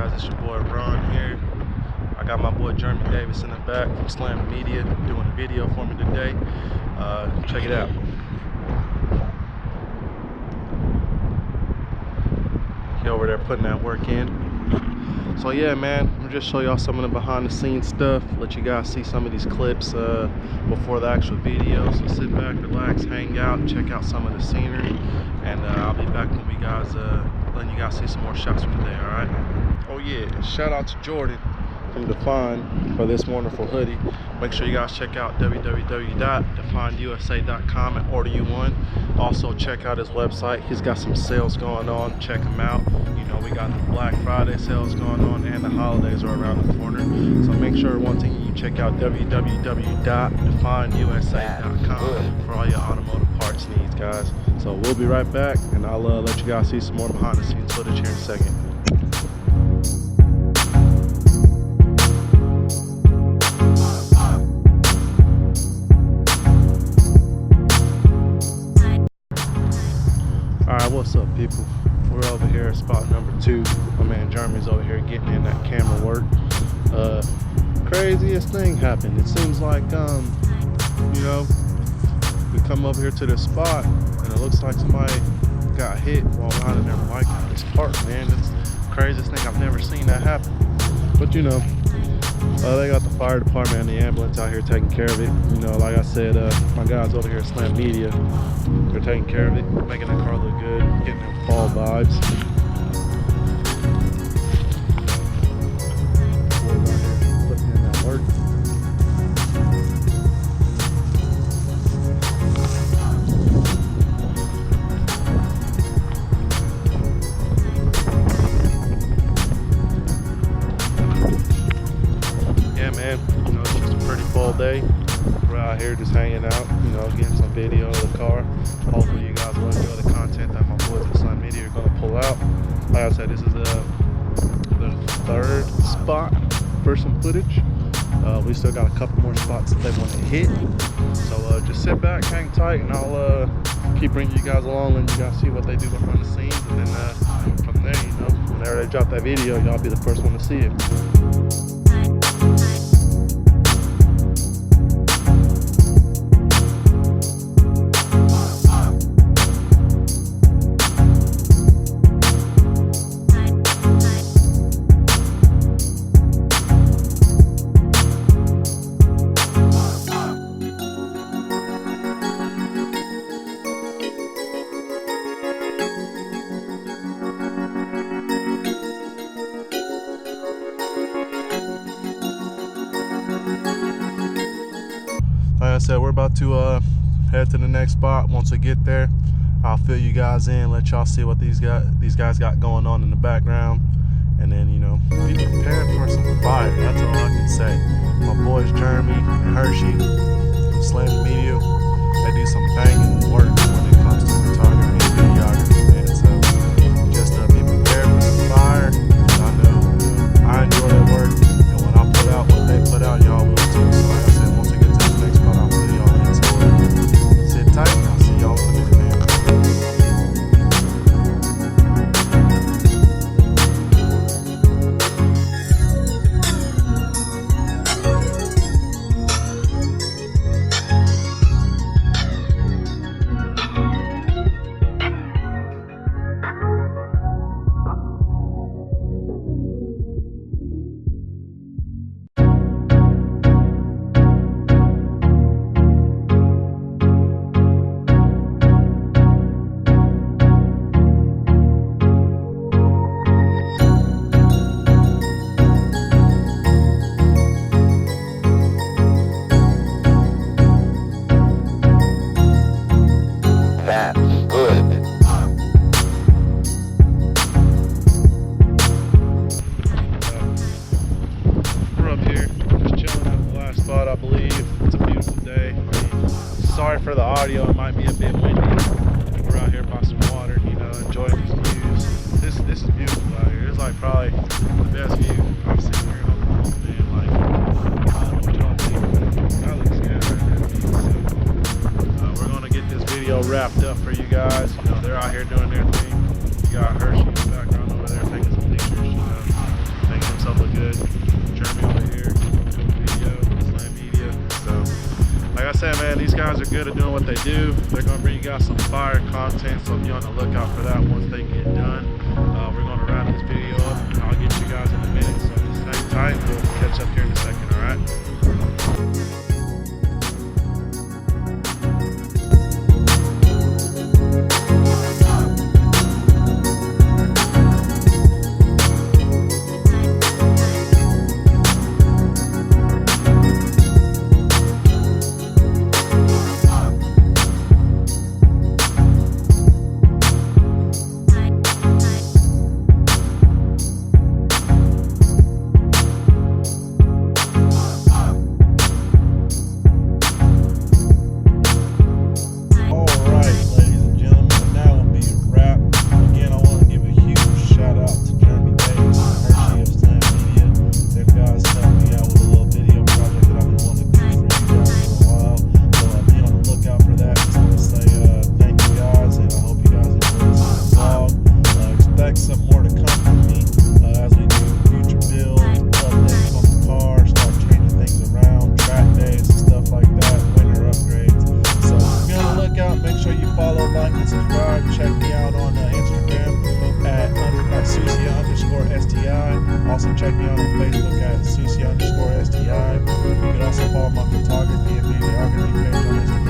guys, it's your boy Ron here. I got my boy Jeremy Davis in the back from Slamdmedia doing a video for me today. Check it out. He over there putting that work in. So yeah, man, I'm just show y'all some of the behind the scenes stuff, let you guys see some of these clips before the actual video. So sit back, relax, hang out, check out some of the scenery, and I'll be back when we guys letting you guys see some more shots from today. All right. Oh yeah, shout out to Jordan from Define for this wonderful hoodie. Make sure you guys check out www.defineusa.com and order you one. Also check out his website. He's got some sales going on. Check him out. You know, we got the Black Friday sales going on and the holidays are around the corner. So make sure one thing you check out www.defineusa.com for all your automotive parts needs, guys. So we'll be right back, and I'll let you guys see some more behind the scenes footage here in a second. Alright, what's up, people? We're over here at spot number 2. My man Jeremy's over here getting in that camera work. Craziest thing happened. It seems like, you know, we come over here to this spot and it looks like somebody got hit while riding their bike out of this park, man. It's the craziest thing. I've never seen that happen. But you know, they got the fire department and the ambulance out here taking care of it. You know, like I said, my guys over here at Slamdmedia, they're taking care of it, making the car look good, getting them fall vibes. Boys out here putting in that work. Yeah, man, you know, it's just a pretty full day. We're out here just hanging out, you know, getting some video of the car. Hopefully you guys will enjoy the content that my boys at Slamdmedia are going to pull out. Like I said, this is the third spot for some footage. We still got a couple more spots that they want to hit. So just sit back, hang tight, and I'll keep bringing you guys along, letting you guys see what they do behind the scenes. And then from there, you know, whenever they drop that video, y'all be the first one to see it. Like I said, we're about to head to the next spot. Once we get there, I'll fill you guys in, let y'all see what these guys got going on in the background, and then, you know, be prepared for some fire. That's all I can say. My boys Jeremy and Hershey from Slamdmedia, they do some banging work when it comes to photography and videography, man. So just be prepared for some fire. I know I enjoy their work, and when I put out what they put out, y'all will too. So like I said, once we get to the next spot, I'll put y'all in. So sit tight, and I'll see y'all in a minute, man. I believe it's a beautiful day. Sorry for the audio, it might be a bit windy. We're out here by some water, you know, enjoying these views. This is beautiful out here. It's like probably the best view I've seen here in Oklahoma, man. Like, what y'all think? That looks good right there. So, we're gonna get this video wrapped up for you guys. You know, they're out here doing their thing. You got Hershey in the background over there taking some pictures, you know. himself look good. Jeremy over here doing video, Slamdmedia. So, like I said, man, these guys are good at doing what they do. They're gonna bring you guys some fire content, so be on the lookout for that once they get done. We're gonna wrap this video up. I'll get you guys in a minute, so just hang tight. We'll catch up here in a second, all right? Some more to come from me as we do future builds, updates on the car, start changing things around, track days and stuff like that, winter upgrades. So be on the lookout. Make sure you follow, like, and subscribe. Check me out on Instagram at Sucia_STI. Also check me out on Facebook at Sucia_STI. You can also follow my photography and videography page on Instagram